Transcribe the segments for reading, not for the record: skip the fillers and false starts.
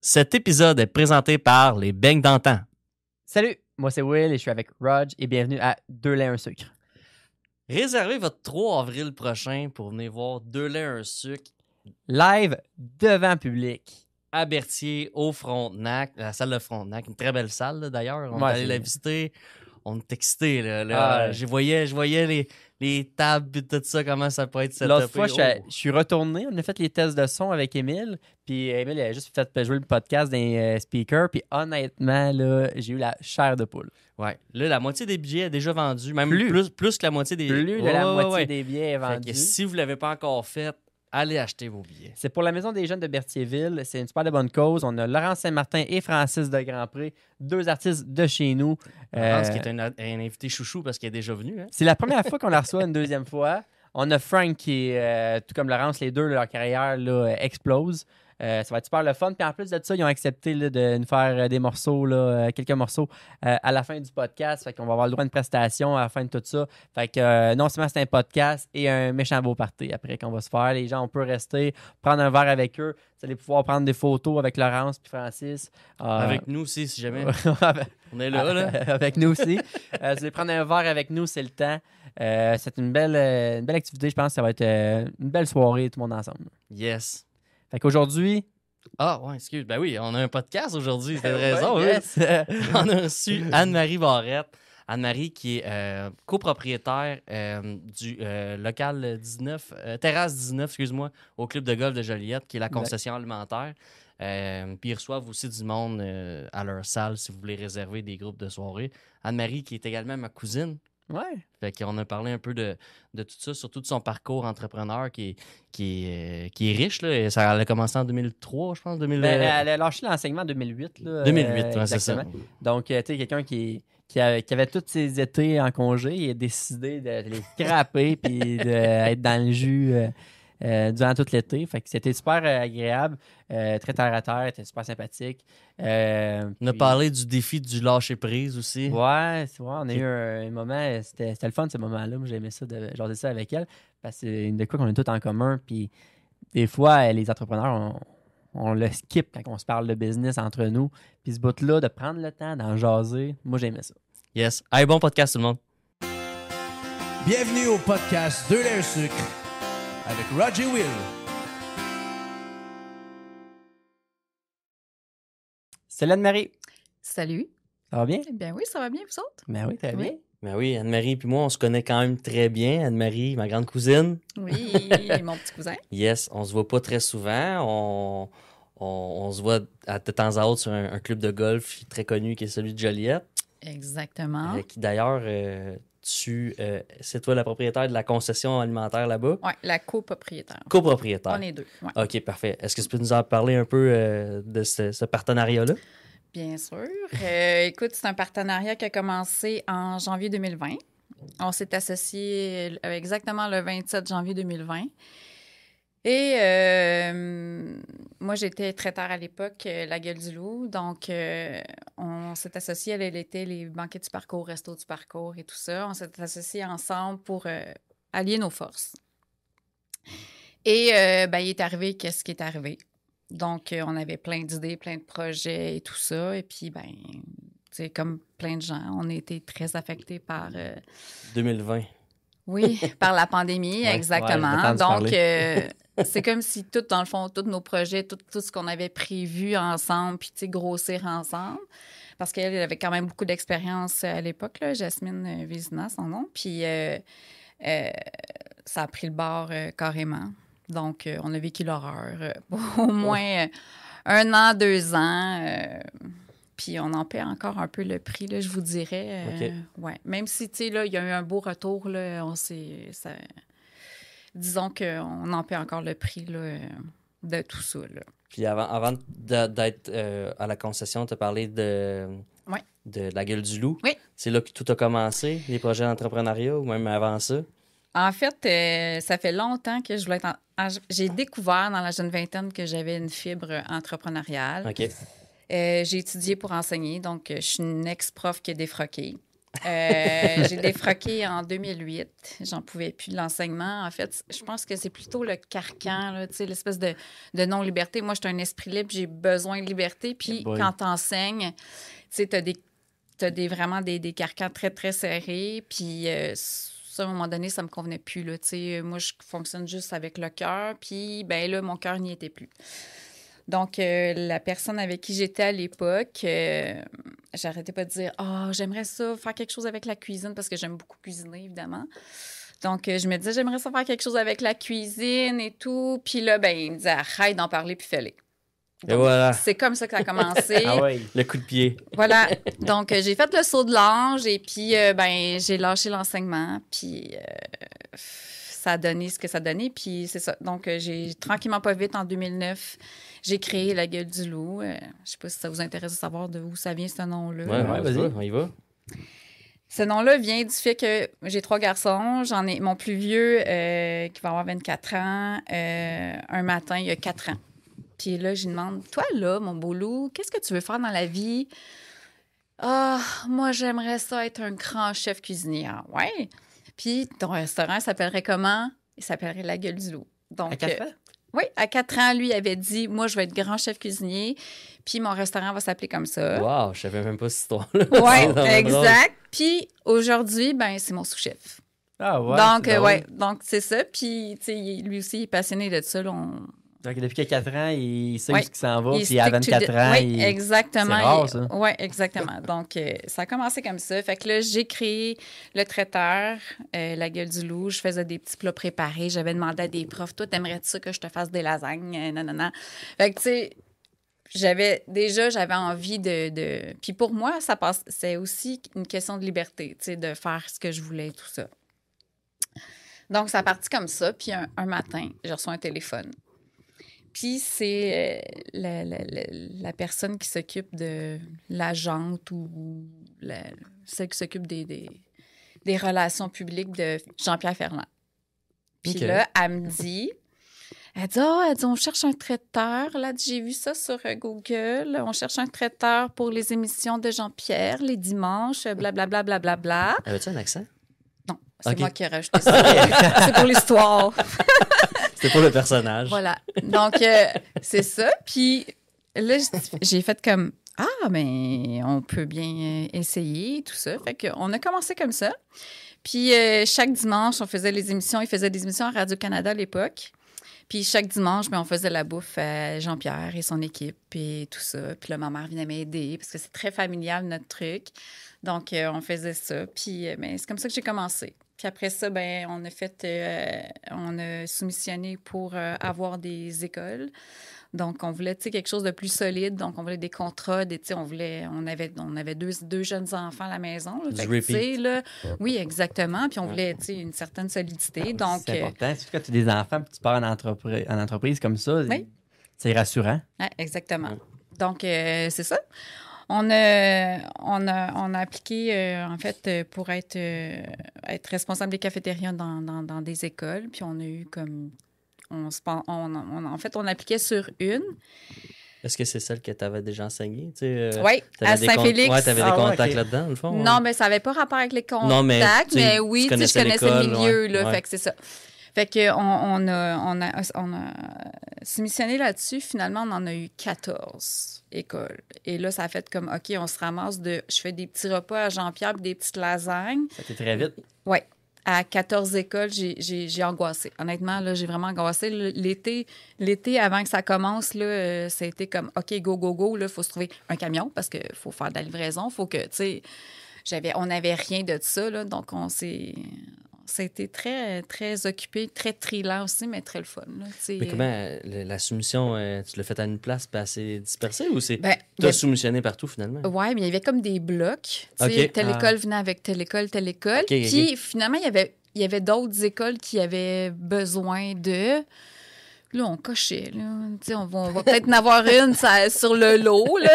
Cet épisode est présenté par les Beignes d'antan. Salut, moi c'est Will et je suis avec Rog et bienvenue à 2 laits, un sucre. Réservez votre 3 avril prochain pour venir voir 2 laits, un sucre Live devant public. à Berthier, au Frontenac, la salle de Frontenac, une très belle salle là, d'ailleurs. On est allé la visiter, on est excités. Je voyais les tables et tout ça, comment ça peut être setupé. L'autre fois, je suis retourné, on a fait les tests de son avec Émile, puis Émile a juste fait jouer le podcast dans speaker, puis honnêtement, là, j'ai eu la chair de poule. Ouais, là, la moitié des billets est déjà vendu, même plus que la moitié des billets. Plus de la moitié des billets est vendu. Si vous ne l'avez pas encore fait, allez acheter vos billets. C'est pour la Maison des Jeunes de Berthierville. C'est une super de bonne cause. On a Laurence Saint-Martin et Francis de Grandpré, 2 artistes de chez nous. Laurence qui est un invité chouchou parce qu'il est déjà venu. Hein? C'est la première fois qu'on la reçoit une deuxième fois. On a Frank qui est, tout comme Laurence, les deux, leur carrière là, explose. Ça va être super le fun. Puis en plus de ça, ils ont accepté là, de nous faire des morceaux, là, quelques morceaux à la fin du podcast. Fait qu'on va avoir le droit à une prestation à la fin de tout ça. Fait que non seulement c'est un podcast et un méchant beau party après qu'on va se faire. Les gens, on peut rester, prendre un verre avec eux. Vous allez pouvoir prendre des photos avec Laurence puis Francis. Avec nous aussi, si jamais. On est là. Avec nous aussi. Vous allez prendre un verre avec nous, c'est le temps. C'est une belle activité. Je pense que ça va être une belle soirée, tout le monde ensemble. Yes. Fait qu'aujourd'hui... Ah, ouais, excuse. Ben oui, on a un podcast aujourd'hui, c'est raison. Yes. On a reçu Anne-Marie Barrette. Anne-Marie qui est copropriétaire du local 19, Terrasse 19, excuse-moi, au club de golf de Joliette, qui est la concession alimentaire. Puis ils reçoivent aussi du monde à leur salle si vous voulez réserver des groupes de soirée. Anne-Marie qui est également ma cousine. Ouais. Fait qu'on a parlé un peu de tout ça, surtout de son parcours entrepreneur qui est riche. Là. Elle a commencé en 2003, je pense. Elle a lâché l'enseignement en 2008. Là, 2008, ouais, c'est ça. Donc, tu sais, quelqu'un qui avait tous ses étés en congé, il a décidé de les scraper puis d'être dans le jus durant tout l'été. Fait que c'était super agréable, très terre à terre, était super sympathique. On a parlé du défi du lâcher-prise aussi. Ouais, on a eu un moment, c'était le fun ce moment-là. Moi, j'ai aimé ça, jaser ça avec elle, parce que c'est une de quoi qu'on a tout en commun. Puis des fois, les entrepreneurs, on le skip quand on se parle de business entre nous. Puis ce bout-là, de prendre le temps d'en jaser, moi, j'ai aimé ça. Yes. Allez, bon podcast tout le monde. Bienvenue au podcast 2 laits, un sucre avec Roger Will. Salut Anne-Marie. Salut. Ça va bien? Ben oui, ça va bien, vous autres? Ben oui, très bien. Ben oui, Anne-Marie puis moi, on se connaît quand même très bien. Anne-Marie, ma grande cousine. Oui, mon petit cousin. Yes, on se voit pas très souvent. On se voit de temps à autre sur un club de golf très connu qui est celui de Joliette. Exactement. Qui d'ailleurs, c'est toi la propriétaire de la concession alimentaire là-bas? Oui, la copropriétaire. Copropriétaire. On est deux. Ouais. OK, parfait. Est-ce que tu peux nous en parler un peu de ce partenariat-là? Bien sûr. Écoute, c'est un partenariat qui a commencé en janvier 2020. On s'est associés exactement le 27 janvier 2020. Et moi, j'étais traiteur à l'époque, La Gueule du Loup. Donc, on s'est associés. Elle était les banquets du parcours, restos du parcours et tout ça. On s'est associés ensemble pour allier nos forces. Et il est arrivé qu'est-ce qui est arrivé. Donc, on avait plein d'idées, plein de projets et tout ça. Et puis, comme plein de gens, on a été très affectés par... 2020. Oui, par la pandémie, ouais, exactement. Ouais, donc, c'est comme si dans le fond, tous nos projets, tout ce qu'on avait prévu ensemble, puis, grossir ensemble. Parce qu'elle avait quand même beaucoup d'expérience à l'époque, là, Jasmine Vézina, son nom. Puis, ça a pris le bord carrément. Donc, on a vécu l'horreur au moins 1 an, 2 ans. Puis, on en paie encore un peu le prix, là, je vous dirais. Okay. Ouais. Même si, tu sais, là, il y a eu un beau retour, là, disons qu'on en paie encore le prix, là, de tout ça, là. Puis, avant d'être à la concession, tu as parlé de La Gueule du Loup. Oui. C'est là que tout a commencé, les projets d'entrepreneuriat, ou même avant ça? En fait, ça fait longtemps que je voulais être... J'ai découvert dans la jeune vingtaine que j'avais une fibre entrepreneuriale. OK. J'ai étudié pour enseigner, donc je suis une ex-prof qui a défroqué. J'ai défroqué en 2008. J'en pouvais plus de l'enseignement. En fait, je pense que c'est plutôt le carcan, là, l'espèce de non-liberté. Moi, je suis un esprit libre, j'ai besoin de liberté. Puis quand tu enseignes, tu as vraiment des carcans très, très serrés. Puis ça, à un moment donné, ça me convenait plus. Là, moi, je fonctionne juste avec le cœur. Puis ben là, mon cœur n'y était plus. Donc, la personne avec qui j'étais à l'époque, j'arrêtais pas de dire « Ah, j'aimerais ça, faire quelque chose avec la cuisine » parce que j'aime beaucoup cuisiner, évidemment. Donc, je me disais « J'aimerais ça faire quelque chose avec la cuisine et tout. » Puis là, ben, il me disait « Arrête d'en parler, puis fais-le. » Et voilà. C'est comme ça que ça a commencé. Ah oui. Le coup de pied. Voilà. Donc, j'ai fait le saut de l'ange et puis, ben, j'ai lâché l'enseignement. Puis, ça a donné ce que ça a donné. Puis, c'est ça. Donc, j'ai tranquillement, pas vite, en 2009, j'ai créé La Gueule du Loup. Je sais pas si ça vous intéresse de savoir d'où ça vient, ce nom-là. Ouais, vas-y, on y va. Ce nom-là vient du fait que j'ai 3 garçons. J'en ai mon plus vieux qui va avoir 24 ans. Un matin, il y a 4 ans. Puis là, je lui demande, toi, là, mon beau loup, qu'est-ce que tu veux faire dans la vie? Ah, moi, j'aimerais ça être un grand chef cuisinier. Ah, ouais. Puis ton restaurant s'appellerait comment? Il s'appellerait La Gueule du Loup. Donc, À 4 ans? Oui, à 4 ans, lui, il avait dit, moi, je vais être grand chef cuisinier, puis mon restaurant va s'appeler comme ça. Wow, je savais même pas cette histoire-là. Oui, exact. Puis aujourd'hui, ben c'est mon sous-chef. Ah ouais. Donc c'est ça. Puis, tu sais, lui aussi, il est passionné de ça. Là, Donc, depuis 4 ans, il sait où Ouais. il s'en va, il puis à stick to 24 ans, Oui, exactement. C'est rare, ça. Oui, exactement. Donc, ça a commencé comme ça. Fait que là, j'ai créé le traiteur, La Gueule du Loup. Je faisais des petits plats préparés. J'avais demandé à des profs, toi, t'aimerais-tu ça que je te fasse des lasagnes? Non. Fait que, tu sais, j'avais envie de... Puis pour moi, c'est aussi une question de liberté, tu sais, de faire ce que je voulais, tout ça. Donc, ça a parti comme ça. Puis un matin, j'ai reçu un téléphone. Puis c'est la personne qui s'occupe de l'agente ou celle qui s'occupe des relations publiques de Jean-Pierre Ferland. Puis là, elle me dit... Elle dit, on cherche un traiteur. Là, j'ai vu ça sur Google. On cherche un traiteur pour les émissions de Jean-Pierre, les dimanches, blablabla, blablabla. Avais-tu un accent? Non, c'est Ok. moi qui ai rajouté ça. C'est pour l'histoire. C'était pour le personnage. Voilà. Donc, c'est ça. Puis là, j'ai fait comme, mais on peut bien essayer, tout ça. Fait qu'on a commencé comme ça. Puis chaque dimanche, on faisait les émissions. Il faisait des émissions à Radio-Canada à l'époque. Puis chaque dimanche, on faisait la bouffe à Jean-Pierre et son équipe et tout ça. Puis là, ma mère venait m'aider parce que c'est très familial, notre truc. Donc, on faisait ça. Puis c'est comme ça que j'ai commencé. Puis après ça, on a soumissionné pour avoir des écoles. Donc, on voulait, quelque chose de plus solide. Donc, on voulait des contrats, on avait deux jeunes enfants à la maison. Là, Du repeat. là, oui, exactement. Puis on voulait, une certaine solidité. Donc, c'est important. Surtout quand tu as des enfants et tu pars en entreprise comme ça, Oui. c'est rassurant. ouais, exactement. Donc, c'est ça. On a appliqué, en fait, pour être responsable des cafétérias dans des écoles. Puis on a eu comme... en fait, on appliquait sur une. Est-ce que c'est celle que tu avais déjà enseignée? Oui, à Saint-Félix. Oui, tu avais des Ah ouais, contacts ok. là-dedans, dans le fond? Non, mais ça n'avait pas rapport avec les contacts. Non, mais, mais oui, tu je connaissais le l'école, milieu. ouais, Là, ouais. Fait que c'est ça. Fait qu'on a soumissionné là-dessus. Finalement, on en a eu 14 écoles. Et là, ça a fait comme, OK, on se ramasse je fais des petits repas à Jean-Pierre puis des petites lasagnes. Ça fait très vite. Oui. À 14 écoles, j'ai angoissé. Honnêtement, là, j'ai vraiment angoissé. L'été, avant que ça commence, là, ça a été comme, OK, go, go, go. Là, il faut se trouver un camion parce qu'il faut faire de la livraison. Il faut que, tu sais, on n'avait rien de ça. Là, donc, ça a été très, très occupé, très trillant aussi, mais très le fun. Là, Mais comment la soumission, tu l'as faite à une place pas assez dispersée ou c'est. Ben, Tu as soumissionné partout finalement? oui, mais il y avait comme des blocs. Tu sais, OK. telle école venait avec telle école, telle école. OK, Puis finalement, il y avait d'autres écoles qui avaient besoin de... Là, on cochait. Là. Tu sais, on va peut-être en avoir une sur le lot. Là.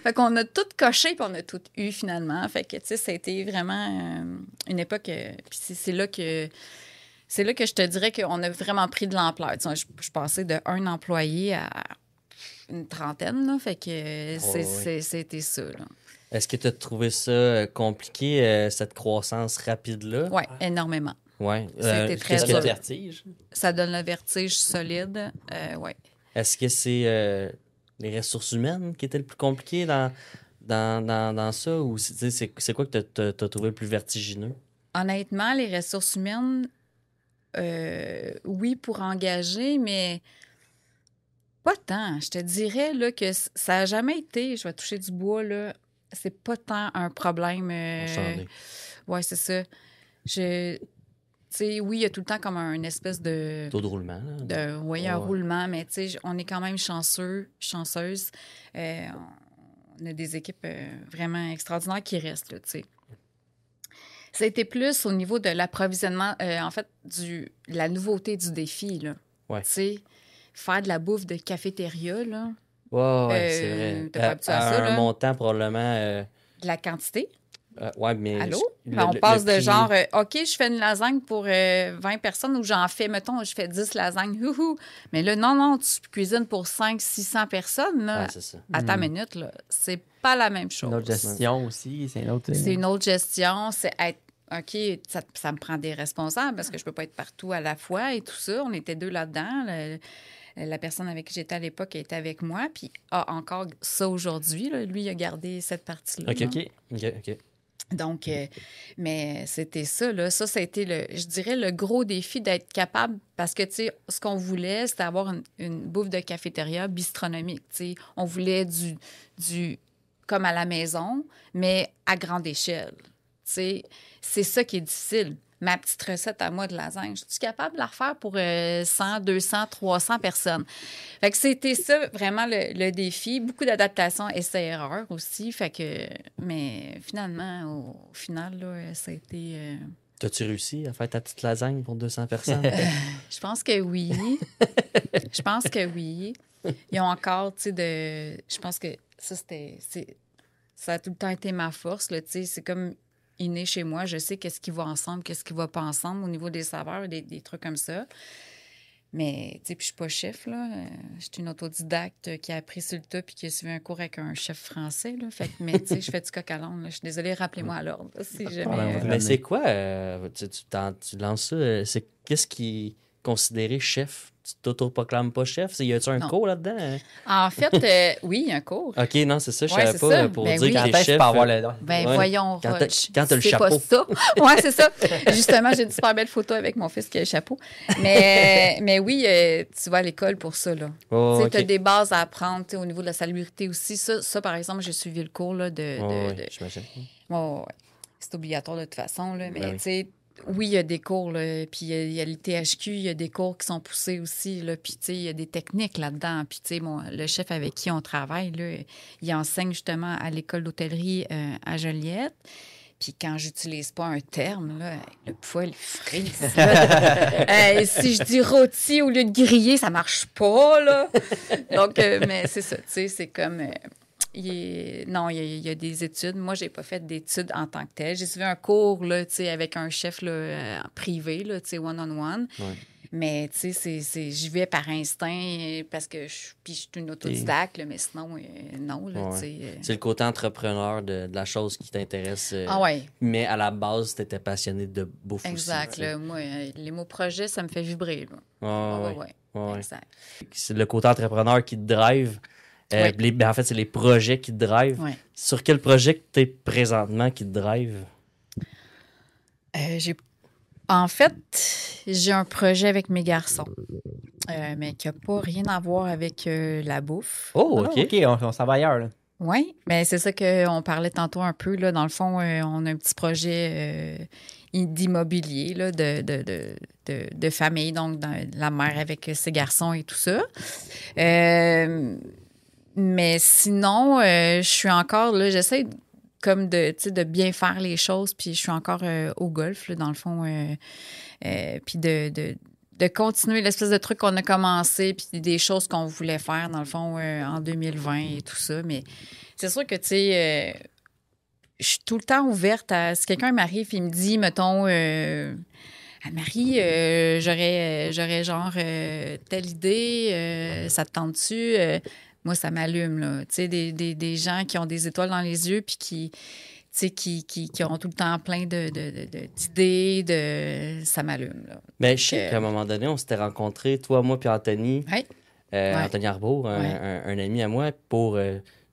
Fait qu'on a tout coché puis on a tout eu finalement. Fait que, tu sais, ça a été vraiment une époque... puis c'est là que... C'est là que je te dirais qu'on a vraiment pris de l'ampleur. Tu sais, je passais de 1 employé à une trentaine. Là, fait que c'était ça. Là. Est-ce que tu as trouvé ça compliqué, cette croissance rapide-là? Oui, énormément. Ouais. C'était très qu'est-ce que dur. t'as- vertige. Ça donne le vertige solide. Oui. Est-ce que c'est les ressources humaines qui étaient le plus compliqué dans ça? Ou c'est quoi que tu as trouvé le plus vertigineux? Honnêtement, les ressources humaines, oui, pour engager, mais pas tant. Je te dirais là, que ça n'a jamais été, je vais toucher du bois, là, c'est pas tant un problème. On s'en est. Oui, c'est ça. Tu sais, oui, il y a tout le temps comme un espèce de... Taux de roulement. Là. Oui, un roulement, mais tu sais, on est quand même chanceuse. On a des équipes vraiment extraordinaires qui restent, là, tu sais. Ça a été plus au niveau de l'approvisionnement, en fait, la nouveauté du défi, là. Ouais. Tu sais, faire de la bouffe de cafétéria, là, Ouais, c'est vrai. t'es pas habitué à ça, un là? montant probablement. de la quantité. Ouais, mais. Allô? le- Ben, on le passe de prix- genre, OK, je fais une lasagne pour 20 personnes ou j'en fais, mettons, je fais 10 lasagnes. Houhou. Mais là, non, tu cuisines pour 500-600 personnes. Là. Ouais, c'est ça. À ta minute, là, c'est pas la même C'est une chose. autre gestion aussi. C'est une autre. C'est une autre gestion. C'est être, OK, ça me prend des responsables parce que je peux pas être partout à la fois et tout ça. On était 2 là-dedans. La personne avec qui j'étais à l'époque était avec moi, puis a encore ça aujourd'hui. Là. Lui, il a gardé cette partie-là. OK, là. OK. Donc, mais c'était ça, là. Ça a été, je dirais, le gros défi d'être capable, parce que, tu sais, ce qu'on voulait, c'était avoir une bouffe de cafétéria bistronomique, tu sais. On voulait du comme à la maison, mais à grande échelle, tu sais. C'est ça qui est difficile. Ma petite recette à moi de lasagne, je suis capable de la refaire pour 100, 200, 300 personnes. Fait que c'était ça, vraiment, le défi. Beaucoup d'adaptation, essai-erreur aussi. Fait que, mais finalement, au final, là, ça a été... T'as-tu réussi à faire ta petite lasagne pour 200 personnes? Je pense que oui. Je pense que oui. Ils ont encore, tu sais, je pense que ça a tout le temps été ma force, là, tu sais. C'est comme inné chez moi. Je sais qu'est-ce qui va ensemble, qu'est-ce qui va pas ensemble au niveau des saveurs, des trucs comme ça. Mais, tu sais, puis je suis pas chef, là. Je suis une autodidacte qui a appris sur le tas puis qui a suivi un cours avec un chef français, là. Fait que, mais, tu sais, je fais du coq à l'âne, là. Je suis désolée, rappelez-moi à l'ordre, là, si jamais... Mais c'est quoi, tu lances ça, qu'est-ce qui est considéré chef? Tu t'auto-proclames pas chef? Y a-tu un Non. cours là-dedans? En fait, oui, il y a un cours. OK, non, c'est ça, je Ouais, savais c'est pas ça. pour Ben dire oui. que Quand t'es est-ce que chef. tu peux avoir le. Ben Ouais. voyons, Quand t'as- Roch, quand t'as le c'est chapeau. pas ça. Oui, c'est ça. Justement, j'ai une super belle photo avec mon fils qui a le chapeau. Mais oui, tu vas à l'école pour ça, là. Oh, Tu sais, OK. tu as des bases à apprendre, tu sais, au niveau de la salubrité aussi. Ça, par exemple, j'ai suivi le cours, là, Ouais, j'imagine. Ouais. C'est obligatoire de toute façon, là. Mais, Ben oui. tu sais, oui, il y a des cours, là. Puis il y a le THQ, il y a des cours qui sont poussés aussi, là. Puis, tu sais, il y a des techniques là-dedans. Puis, tu sais, le chef avec qui on travaille, là, il enseigne justement à l'école d'hôtellerie à Joliette. Puis quand j'utilise pas un terme, là, le poil frise. là. Si je dis rôti au lieu de griller, ça marche pas, là. Donc, mais c'est ça, tu sais, c'est comme... Non, il y a des études. Moi, j'ai pas fait d'études en tant que telle. J'ai suivi un cours, là, tu sais, avec un chef, là, en privé, là, tu sais, one-on-one. Ouais. Mais, tu sais, j'y vais par instinct parce que puis je suis une autodidacte, là, mais sinon, non, là, Ouais. tu sais. C'est le côté entrepreneur de la chose qui t'intéresse. Ah ouais, Mais à la base, tu étais passionné de bouffe exact. aussi. Là, moi, les mots projet, ça me fait vibrer. Là. Ouais. Exact. C'est le côté entrepreneur qui te drive. Ouais. En fait, c'est les projets qui te drive. Ouais. Sur quel projet que tu es présentement qui te drive? En fait, j'ai un projet avec mes garçons, mais qui n'a pas rien à voir avec la bouffe. Oh, Ah, OK. OK, on s'en va ailleurs. Là. Oui, mais c'est ça qu'on parlait tantôt un peu. Là, dans le fond, on a un petit projet d'immobilier là, de famille, donc la mère avec ses garçons et tout ça. Mais sinon, je suis encore là, j'essaie comme de bien faire les choses, puis je suis encore au golf, là, dans le fond, puis de continuer l'espèce de truc qu'on a commencé, puis des choses qu'on voulait faire, dans le fond, en 2020 et tout ça. Mais c'est sûr que, tu sais, je suis tout le temps ouverte à... Si quelqu'un m'arrive et me dit, mettons... Anne-Marie, j'aurais genre telle idée, ça te tente-tu? moi, ça m'allume, là. Tu sais, des gens qui ont des étoiles dans les yeux puis qui, tu sais, qui ont tout le temps plein d'idées, ça m'allume, là. Mais je sais qu'à un moment donné, on s'était rencontrés, toi, moi, puis Anthony. Ouais. Anthony Arbour, un ami à moi, pour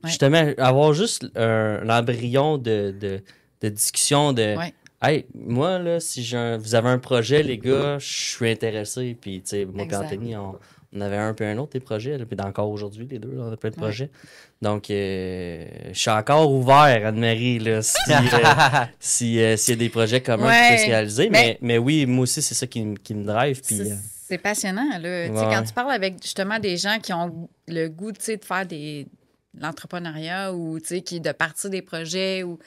justement justement avoir juste l'embryon de discussion de Ouais. Hey, moi, là, si vous avez un projet, les gars, je suis intéressé. Puis, tu sais, moi et Exact. Anthony, on avait un peu un autre des projets. Là, puis encore aujourd'hui, les deux, là, on a plein de projets. Donc, je suis encore ouvert, Anne-Marie, là, s'il y a des projets communs qui peuvent se réaliser. Mais oui, moi aussi, c'est ça qui me drive. Puis, c'est passionnant, là. Tu sais, quand tu parles avec justement des gens qui ont le goût, tu sais, de faire l'entrepreneuriat ou, tu sais, de partir des projets ou...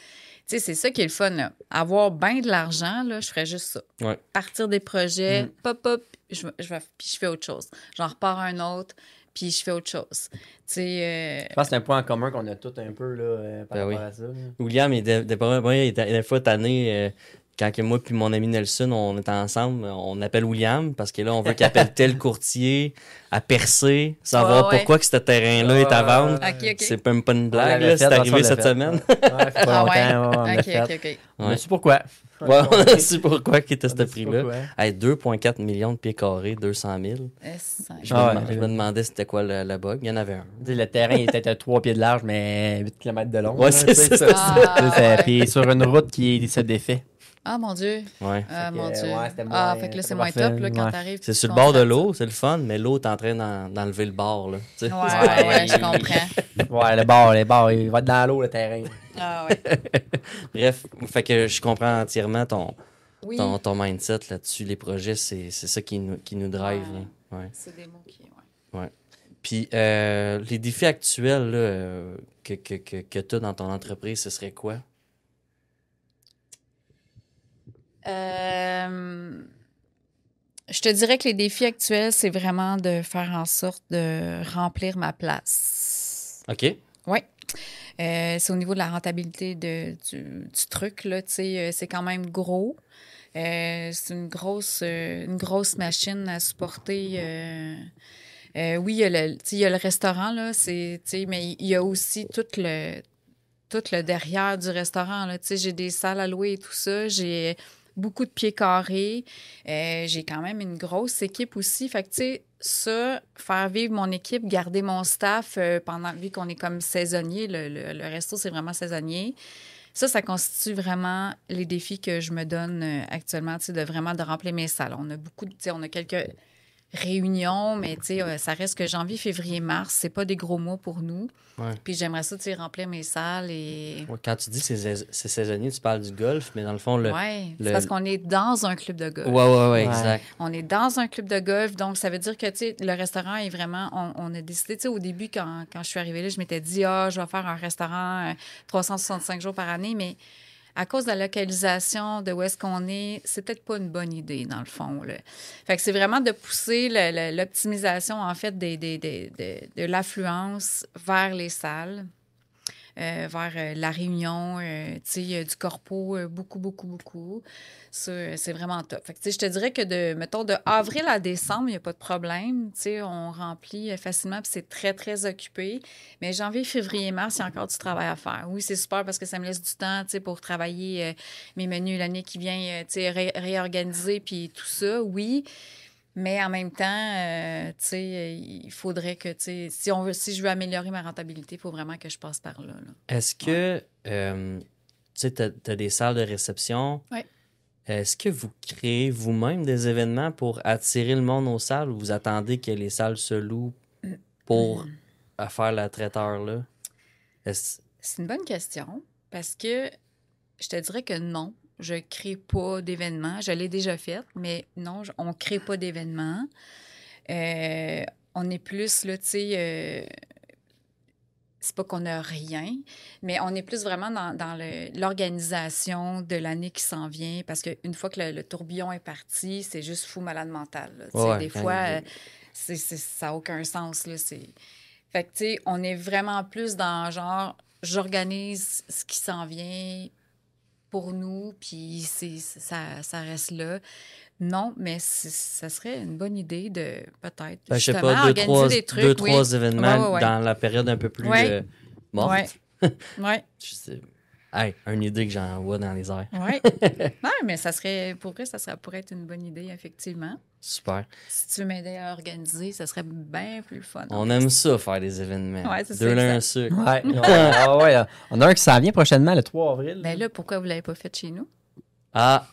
Tu sais, c'est ça qui est le fun, là. Avoir bien de l'argent, là, je ferais juste ça. Ouais. Partir des projets, pop, puis je fais autre chose. J'en repars un autre, puis je fais autre chose. Tu sais... Je pense que c'est un point en commun qu'on a tous un peu là, par rapport à ça. William, il était des fois tanné... quand que moi puis mon ami Nelson, on est ensemble, on appelle William parce que là, on veut qu'il appelle tel courtier à percer, savoir pourquoi que ce terrain-là est à vendre. Okay. C'est même pas une blague, là, c'est arrivé cette semaine. Ouais, fait pas longtemps, on l'a fait. OK. On a su pourquoi. Ouais, on a su pourquoi il était à ce prix-là. Pourquoi. Hey, 2,4 millions de pieds carrés, 200 000. Je me demandais c'était quoi la bug. Il y en avait un. Tu sais, le terrain il était à 3 pieds de large, mais 8 km de long. Ouais, là, c'est tu sais, ça. Puis sur une route qui se défait. Ah, mon Dieu. Ouais. Ah, mon Dieu. C'était Fait que là, c'est moins top, là, quand t'arrives. C'est sur le bord de l'eau, c'est le fun, mais l'eau est en train d'enlever le bord, là. Tu sais. Ouais, je comprends. Ouais, le bord, il va être dans l'eau, le terrain. Ah, ouais. Bref, fait que je comprends entièrement ton mindset là-dessus. Les projets, c'est ça qui nous drive. Ouais. Ouais. C'est des mots qui... Ouais. Puis, les défis actuels là, que tu as dans ton entreprise, ce serait quoi? Je te dirais que les défis actuels, c'est vraiment de faire en sorte de remplir ma place. OK. Oui. C'est au niveau de la rentabilité du truc, là, tu sais, c'est quand même gros. C'est une grosse machine à supporter. Oui, il y a le restaurant, là, mais il y a aussi tout le derrière du restaurant, là. Tu sais, j'ai des salles à louer et tout ça. J'ai beaucoup de pieds carrés. J'ai quand même une grosse équipe aussi. Fait que, tu sais, ça, faire vivre mon équipe, garder mon staff vu qu'on est comme saisonnier, le resto, c'est vraiment saisonnier. Ça constitue vraiment les défis que je me donne actuellement, tu sais, de remplir mes salles. On a on a quelques réunions, mais tu sais, ça reste que janvier, février, mars, c'est pas des gros mois pour nous. Ouais. Puis j'aimerais ça, tu sais, remplir mes salles et... Ouais, quand tu dis que c'est saisonnier, tu parles du golf, mais dans le fond, c'est parce qu'on est dans un club de golf. Ouais, exact. On est dans un club de golf, donc ça veut dire que, tu sais, le restaurant est vraiment... On a décidé, tu sais, au début, quand je suis arrivée là, je m'étais dit, je vais faire un restaurant 365 jours par année, mais à cause de la localisation, de où est-ce qu'on est, c'est peut-être pas une bonne idée, dans le fond, là. Fait que c'est vraiment de pousser l'optimisation, en fait, de l'affluence vers les salles, vers la réunion, tu sais, du corpo, beaucoup. Ça, c'est vraiment top. Fait que, tu sais, je te dirais que mettons, de avril à décembre, il n'y a pas de problème. Tu sais, on remplit facilement, puis c'est très, très occupé. Mais janvier, février, mars, il y a encore du travail à faire. Oui, c'est super parce que ça me laisse du temps, tu sais, pour travailler mes menus l'année qui vient, tu sais, réorganiser, puis tout ça, oui. Mais en même temps, tu sais, il faudrait que, tu sais, si je veux améliorer ma rentabilité, il faut vraiment que je passe par là. Est-ce que, tu sais, tu as des salles de réception? Oui. Est-ce que vous créez vous-même des événements pour attirer le monde aux salles ou vous attendez que les salles se louent pour faire la traiteur-là? C'est une bonne question parce que je te dirais que non. Je ne crée pas d'événements. Je l'ai déjà fait, mais non, on ne crée pas d'événements. On est plus, là, tu sais, c'est pas qu'on n'a rien, mais on est plus vraiment dans l'organisation de l'année qui s'en vient parce qu'une fois que le tourbillon est parti, c'est juste fou malade mental. Là, ouais, des fois, ça n'a aucun sens. Là, fait que, tu sais, on est vraiment plus dans genre, j'organise ce qui s'en vient pour nous, puis ça reste là. Non, mais ça serait une bonne idée de peut-être Ben, je sais justement pas, organiser des trucs. deux, trois oui. événements Ouais. dans la période un peu plus Ouais. morte. Ouais. Je sais. Hey, une idée que j'envoie dans les airs. Oui. Non, mais ça serait, pour vrai, ça pourrait être une bonne idée, effectivement. Super. Si tu veux m'aider à organiser, ça serait bien plus fun. On aime ça, faire des événements. Ouais, c'est ça, Deux l'un exact. sucre. Ouais, ouais. On a un qui s'en vient prochainement, le 3 avril. Ben là, pourquoi vous ne l'avez pas fait chez nous? Ah,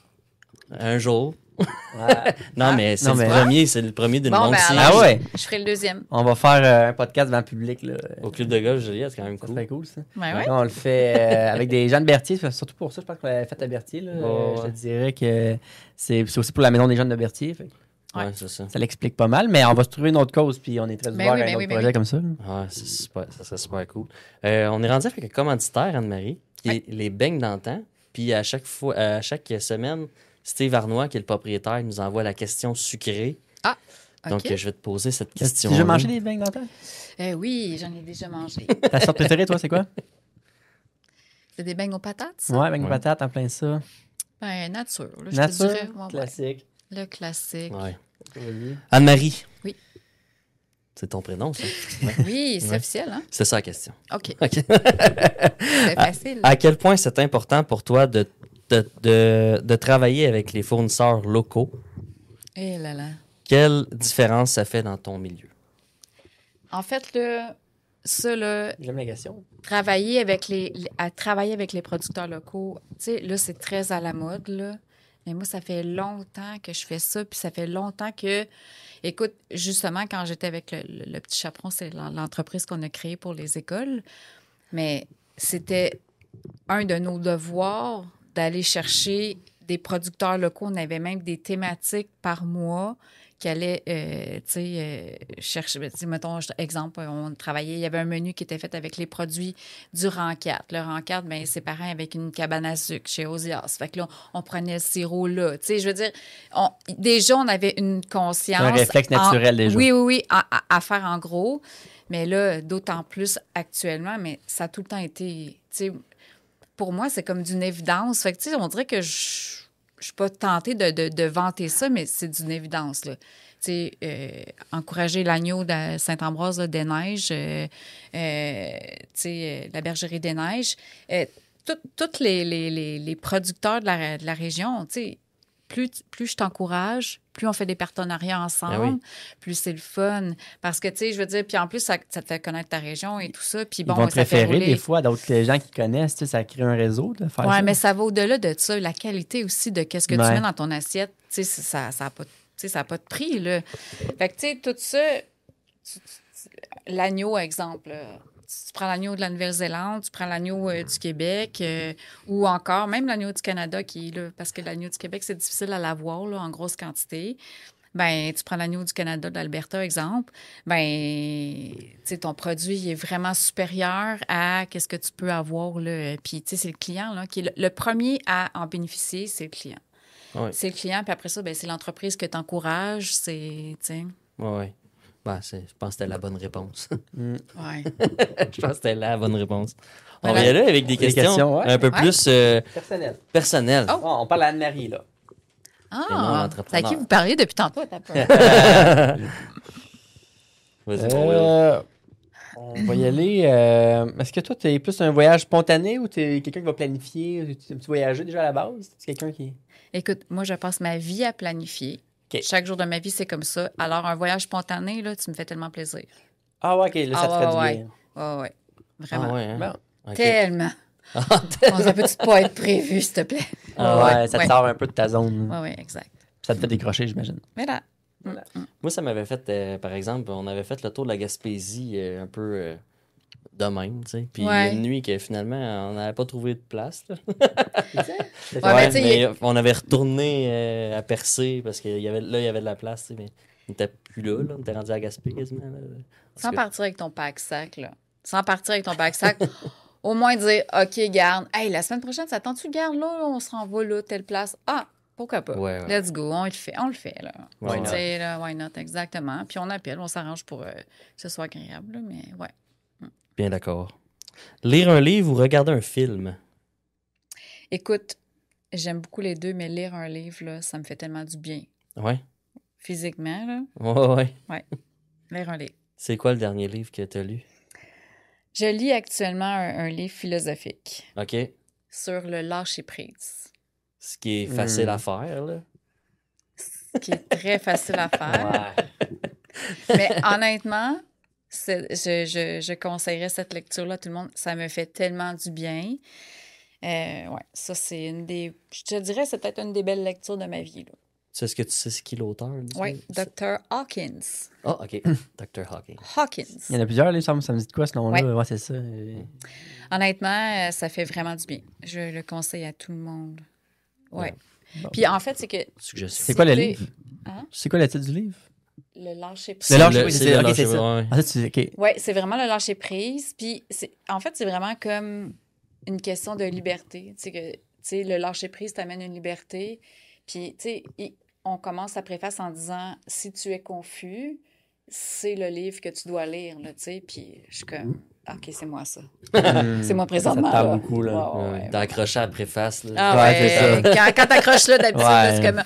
un jour. Ouais. Non, mais c'est Non, mais- le premier d'une Bon, longue ben série. Ah ouais, Je ferai le deuxième. on va faire un podcast devant le public. Là. Au club de golf, Juliette, c'est quand même Ça cool. serait cool, ça. Ben ouais. On le fait avec des gens de Berthier, surtout pour ça, je pense qu'on l'avait fait à Berthier. Là. Ouais. Je te dirais que c'est aussi pour la maison des jeunes de Berthier. Fait que Ouais, c'est ça. ça l'explique pas mal, mais on va se trouver une autre cause, puis on est très Ben ouvert oui, à ben un oui, autre ben projet oui. comme ça. là. Ouais, c'est super, ça serait super cool. On est rendu avec un commanditaire, Anne-Marie, qui est les beignes d'antan. Puis à chaque semaine, Steve Arnois, qui est le propriétaire, nous envoie la question sucrée. OK. Donc, je vais te poser cette Tu as question. déjà mangé des beignes d'antan? Oui, j'en ai déjà mangé. Ta sorte préférée, toi, c'est quoi? C'est des beignes aux patates, ça? Ouais, beignes de Ouais. patates en plein ça. Ben, nature. Là, je te Nature, dirais. Ouais, ouais. classique. Le classique. Ouais. Oui. Anne-Marie. Oui. C'est ton prénom, ça? Oui, c'est Ouais. officiel, hein? C'est ça la question. OK. OK. C'est facile. À quel point c'est important pour toi de travailler avec les fournisseurs locaux? Eh là là. Quelle différence ça fait dans ton milieu? En fait, là, ça, là, J'aime la question. travailler avec les producteurs locaux, tu sais, là, c'est très à la mode, là. Mais moi, ça fait longtemps que je fais ça, puis ça fait longtemps que... Écoute, justement, quand j'étais avec le Petit Chaperon, c'est l'entreprise qu'on a créée pour les écoles, mais c'était un de nos devoirs d'aller chercher des producteurs locaux. On avait même des thématiques par mois qui allaient, chercher, mettons, exemple, on travaillait, il y avait un menu qui était fait avec les produits du Rancat. Le Rancat, bien, c'est pareil avec une cabane à sucre chez Osias. Fait que là, on prenait le sirop là. Tu sais, je veux dire, déjà, on avait une conscience. Un réflexe naturel déjà. Oui, à faire en gros. Mais là, d'autant plus actuellement, mais ça a tout le temps été, tu sais, pour moi, c'est comme d'une évidence. Fait que, tu sais, on dirait que je suis pas tentée de vanter ça, mais c'est d'une évidence, là. Tu sais, encourager l'agneau de Saint-Ambroise là, des Neiges, la bergerie des Neiges, tous les producteurs de la région, tu sais, plus je t'encourage, plus on fait des partenariats ensemble, Ah oui. plus c'est le fun. Parce que, tu sais, je veux dire, puis en plus, ça te fait connaître ta région et tout ça. Puis bon, Ils vont te ça fait référer rouler. des fois à d'autres gens qui connaissent. Tu sais, ça crée un réseau de faire Oui, ça. mais ça va au-delà de ça. La qualité aussi de qu'est-ce que tu Ouais. mets dans ton assiette, tu sais, ça n'a pas, tu sais, ça a pas de prix, là. Fait que, tu sais, tout ça, l'agneau, exemple, là. Tu prends l'agneau de la Nouvelle-Zélande, tu prends l'agneau du Québec, ou encore même l'agneau du Canada, qui est là, parce que l'agneau du Québec, c'est difficile à l'avoir là, en grosse quantité. Ben, tu prends l'agneau du Canada, de l'Alberta, exemple, ben, tu sais, ton produit il est vraiment supérieur à qu'est-ce que tu peux avoir, là. Puis, tu sais, c'est le client, là, qui est le premier à en bénéficier, c'est le client. Ouais. C'est le client, puis après ça, ben, c'est l'entreprise que tu encourages, c'est, tu sais, Ouais. Ben, je pense que c'était la bonne réponse. ouais. Je pense que c'était la bonne réponse. On Voilà. va y aller avec des Des questions, questions, ouais. un peu Ouais. plus Personnel. personnelles. Oh. On parle à Anne-Marie, là. Et non, Ah, l'entrepreneur. c'est à qui vous parliez depuis tantôt? T'as peur. Vas-y, mon Will. On va y aller. Est-ce que toi, tu es plus un voyage spontané ou tu es quelqu'un qui va planifier? Tu voyager déjà à la base? Tu es quelqu'un qui. Écoute, moi, je passe ma vie à planifier. OK. Chaque jour de ma vie, c'est comme ça. Alors, un voyage spontané, là, tu me fais tellement plaisir. Ah, ouais, OK, là, ça te Ah, fait du ouais, bien. Ouais, ouais. Vraiment. Ah ouais, hein? Bon. Ok. Tellement. Bon, ça peut-tu pas être prévu, s'il te plaît? Ah, ouais, ça te sort un peu de ta zone. Oui, oui, exact. Ça te fait décrocher, j'imagine. Mais là, Moi, ça m'avait fait, par exemple, on avait fait le tour de la Gaspésie un peu de même, tu sais. Puis il y a Ouais. une nuit que finalement, on n'avait pas trouvé de place. Là. Ouais, mais tu sais, mais on avait retourné à Percé parce qu'il y avait, là, il y avait de la place, tu sais, mais on n'était plus là, on était rendu à Gaspé quasiment. Là. sans partir avec ton pack-sac, là. Sans partir avec ton pack-sac, au moins dire, OK, garde. Hey, la semaine prochaine, ça tente-tu, garde, là, on se renvoie là, telle place. Ah, pourquoi pas? Ouais, ouais. Let's go, on le fait, là. Why Tu not? sais, là, why not, exactement. Puis on appelle, on s'arrange pour que ce soit agréable, là, mais ouais. Bien d'accord. Lire un livre ou regarder un film? Écoute, j'aime beaucoup les deux, mais lire un livre, là, ça me fait tellement du bien. Ouais. physiquement, là. Ouais. Lire un livre. C'est quoi le dernier livre que tu as lu? Je lis actuellement un livre philosophique OK. sur le lâcher-prise, Ce qui est facile à faire, là. qui est très facile à faire. Mais honnêtement, je conseillerais cette lecture-là à tout le monde. Ça me fait tellement du bien. Ouais, ça, c'est une des... Je te dirais, c'est peut-être une des belles lectures de ma vie, là. Est-ce que tu sais c'est qui l'auteur? Oui, Dr. Hawkins. Ah, OK. Dr. Hawking. Hawkins. Il y en a plusieurs, là, ça me dit de quoi ce nom-là? Ouais. Ouais, c'est ça. Honnêtement, ça fait vraiment du bien. Je le conseille à tout le monde. Ouais. Bon. Puis en fait, c'est que... Suggestion. C'est quoi le t'es- livre? Hein? C'est quoi le titre du livre? Le lâcher-prise. Le lâcher- C'est oui, c'est c'est- le ok, lâcher- c'est ça. ouais. Ah, ça, OK. Oui, c'est vraiment le lâcher prise. Puis, en fait, c'est vraiment comme une question de liberté. Tu sais, le lâcher prise t'amène une liberté. Puis, tu sais, on commence sa préface en disant si tu es confus, c'est le livre que tu dois lire, là, tu sais. Puis, je suis comme OK, c'est moi ça. C'est moi présentement. Ça te parle là. beaucoup, là. Ouais. T'as accroché à la préface, là. Ah Ouais, ouais, c'est ça. quand t'accroches là, d'habitude, Ouais. c'est comme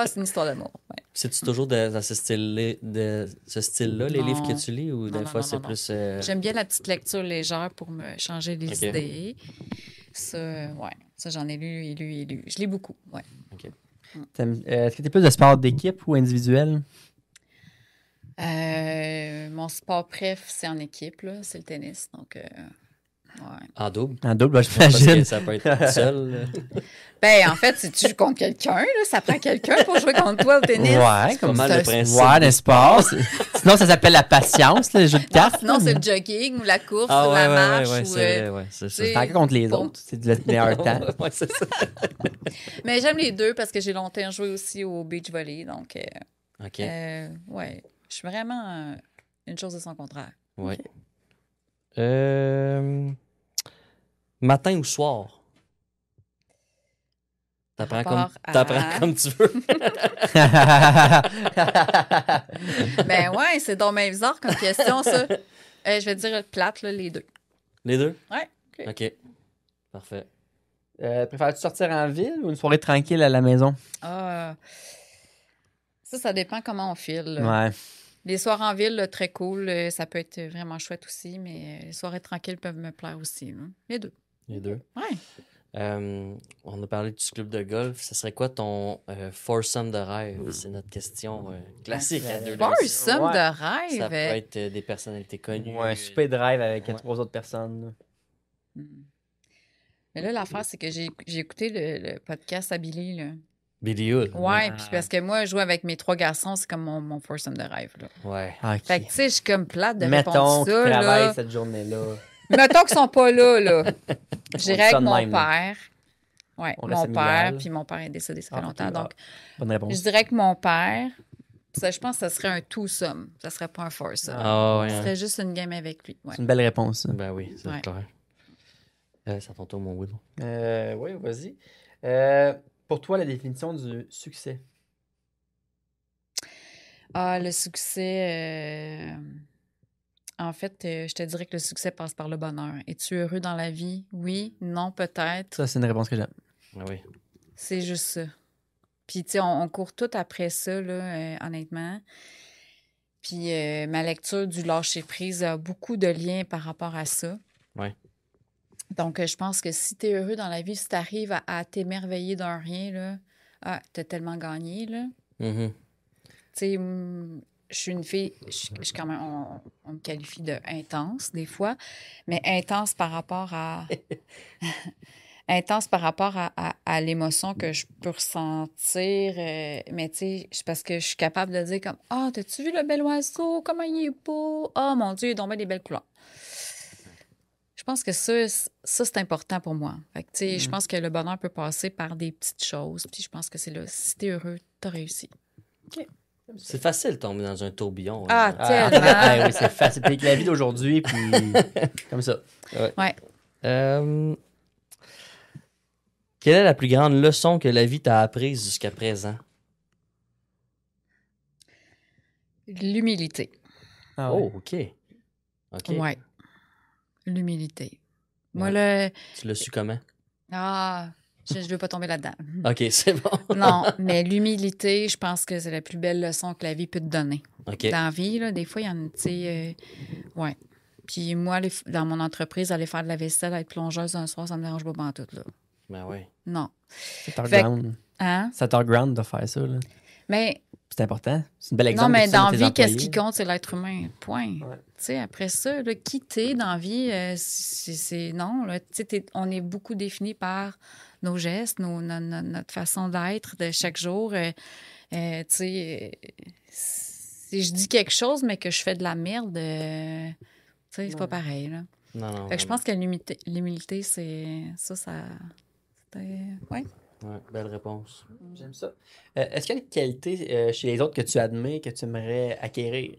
c'est une histoire d'amour. Ouais. C'est-tu toujours dans ce style-là, les Non. livres que tu lis, ou des Non, fois non, c'est non, plus... J'aime bien la petite lecture légère pour me changer les Ok. idées. Ça, ça, j'en ai lu et lu et lu. Je lis beaucoup, ouais. Est-ce que tu es plus de sport d'équipe ou individuel? Mon sport préf, c'est en équipe, là. C'est le tennis, donc, ouais. En double. En double, je Parce que m'imagine. ça peut être seul. là. Ben, en fait, si tu joues contre quelqu'un, là, ça prend quelqu'un pour jouer contre toi au tennis. Ouais, Pas comme mal ça. le principe. Ouais, d'un sport. Sinon, ça s'appelle la patience, le jeu de cartes. Sinon, c'est le jogging ou la course Ah ou ouais, la marche. ouais, ou, c'est vrai, ouais, c'est ça. tu sais, Tant que contre les Bon. autres, c'est le meilleur temps. Ouais, c'est ça. Mais j'aime les deux parce que j'ai longtemps joué aussi au beach volley. Donc, OK, ouais, je suis vraiment une chose de son contraire. ouais. Matin ou soir? T'apprends comme, Rapport à- t'apprends comme tu veux. Ben ouais, c'est donc bien bizarre comme question, ça. Je vais dire plate, là, les deux. Les deux? Ouais. OK. Parfait. Préfères-tu sortir en ville ou une soirée tranquille à la maison? Ah, ça dépend comment on file. Là. Ouais. Les soirs en ville, là, très cool, ça peut être vraiment chouette aussi, mais les soirées tranquilles peuvent me plaire aussi. Là. Les deux. Les deux. Ouais. On a parlé du club de golf. Ce serait quoi ton foursome de rêve? C'est notre question classique à deux. Foursome Ouais. de Ça rêve. peut être des personnalités connues. Ouais, un super drive avec Ouais. 3 autres personnes. là. Mais là, l'affaire, c'est que j'ai écouté le podcast à Billy. Là. Billy Hull. Ouais, puis parce que moi, jouer avec mes 3 garçons, c'est comme mon foursome de rêve. Là. Ouais. OK. Fait que, tu sais, je suis comme plate de Mettons répondre qu'ils ça. travaillent Là. cette journée-là. Mettons qu'ils sont pas là, là. Je dit dirais ça avec de mon même, là. père. Ouais, On laisse mon familial. père, puis mon père est décédé, ça fait Ah, longtemps. ok, Donc, Bonne réponse. je dirais que mon père, ça, je pense que ça serait un twosome. Ça serait pas un foursome. Ah ouais. Ce hein. serait juste une game avec lui. Ouais. C'est une belle réponse. ça. Ben oui, c'est Ouais. clair. Ça ton tour, mon Will. Oui, vas-y. Pour toi, la définition du succès? Ah, le succès. En fait, je te dirais que le succès passe par le bonheur. Es-tu heureux dans la vie? Oui, non, peut-être. Ça, c'est une réponse que j'aime. Ah oui. C'est juste ça. Puis, tu sais, on court tout après ça, là, honnêtement. Puis, ma lecture du lâcher-prise a beaucoup de liens par rapport à ça. Ouais. Donc, je pense que si tu es heureux dans la vie, si tu arrives à t'émerveiller d'un rien, là, tu as tellement gagné, là. Mhm. Tu sais, je suis une fille, je suis quand même, on me qualifie de intense des fois, mais intense par rapport à intense par rapport à l'émotion que je peux ressentir. Mais tu sais, c'est parce que je suis capable de dire comme ah, t'as-tu vu le bel oiseau? Comment il est beau? Oh mon Dieu, il tombait des belles couleurs. Je pense que ça c'est important pour moi. Fait que, tu sais, je pense que le bonheur peut passer par des petites choses. Puis je pense que c'est là, si t'es heureux, t'as réussi. C'est facile de tomber dans un tourbillon. Ah, hein. tellement. Ah, oui, c'est facile. Puis avec la vie d'aujourd'hui, puis comme ça. Ouais. Quelle est la plus grande leçon que la vie t'a apprise jusqu'à présent? L'humilité. Ah, ouais. Oh, OK. OK. Ouais. L'humilité. Moi, Ouais. Tu l'as su comment? Ah, Je ne veux pas tomber là-dedans. OK, c'est bon. Non, mais l'humilité, je pense que c'est la plus belle leçon que la vie peut te donner. OK. Dans la vie, là, des fois, il y en a, tu sais, ouais. Puis moi, dans mon entreprise, aller faire de la vaisselle, être plongeuse un soir, ça me dérange pas pantoute, là. Ben oui. Non. C'est un Fait que- ground. Hein? C'est un ground de faire ça. Là. Mais C'est important. C'est un bel exemple. non, mais que tu donnes dans à la tes vie, qu'est-ce employés. qui compte, c'est l'être humain. Point. Ouais. Tu sais, après ça, là, qui t'es dans la vie, non. Là, tu sais, on est beaucoup défini par nos gestes, notre façon d'être de chaque jour. Tu sais, si je dis quelque chose, mais que je fais de la merde, tu sais, c'est pas pareil. Là. Non. Fait que je pense que l'humilité, c'est ça. Ouais. Ouais, belle réponse. J'aime ça. Est-ce qu'il y a une qualité chez les autres que tu admets, que tu aimerais acquérir?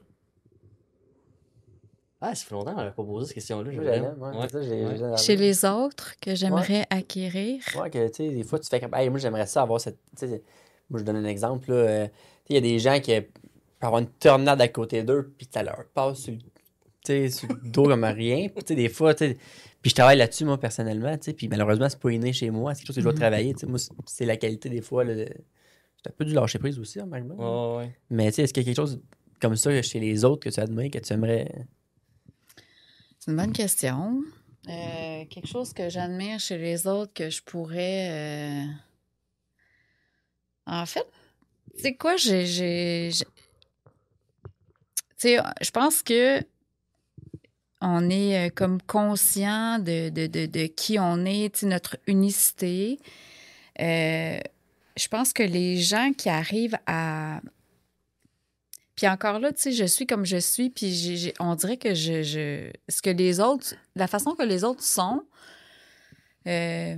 Ah, ça fait longtemps qu'on n'avait pas posé cette question-là. Moi, j'aime. j'aime, ouais, Ouais. c'est ça, j'ai Chez les autres, que j'aimerais acquérir. Ouais, que tu sais, des fois, tu fais comme, hey, moi, j'aimerais ça avoir cette. Tu sais, moi, je donne un exemple, là. Tu sais, il y a des gens qui peuvent avoir une tornade à côté d'eux, puis ça leur passe sur le dos comme rien. Puis, tu sais, des fois, tu sais. Puis, je travaille là-dessus, moi, personnellement, tu sais. Puis, malheureusement, c'est pas inné chez moi. C'est quelque chose que je dois travailler. Tu sais, moi, c'est la qualité, des fois, là. C'est un peu du lâcher prise aussi, en même temps. Ouais. Mais, tu sais, est-ce qu'il y a quelque chose comme ça chez les autres que tu admets, que tu aimerais. C'est une bonne question. Quelque chose que j'admire chez les autres que je pourrais. En fait, tu sais quoi, tu sais, je pense que on est comme conscient de qui on est, tu sais, notre unicité. Je pense que les gens qui arrivent à. Puis encore là, tu sais, je suis comme je suis, puis on dirait que ce que les autres, la façon que les autres sont, je